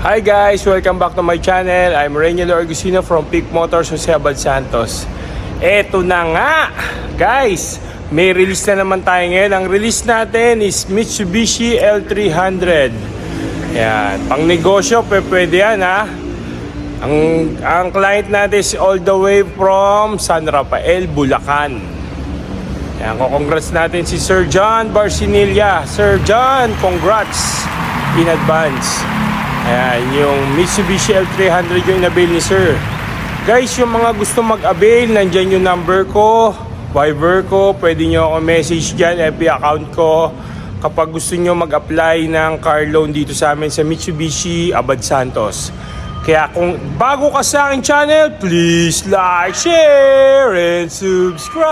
Hi guys! Welcome back to my channel. I'm Reynel Argusino from Peak Motors, Jose Abad Santos. Eto na nga! Guys, may release na naman tayo ngayon. Ang release natin is Mitsubishi L300. Yan, pang negosyo, pwede yan ha. Ang client natin is all the way from San Rafael, Bulacan. Yan, congrats natin si Sir John Barcinilla. Sir John, congrats in advance. Ayan, yung Mitsubishi L300 yung inabail ni Sir. Guys, yung mga gusto mag-avail, nandyan yung number ko, Viber ko, pwede nyo ako message dyan, FB account ko. Kapag gusto nyo mag-apply ng car loan dito sa amin sa Mitsubishi Abad Santos. Kaya kung bago ka sa aking channel, please like, share, and subscribe!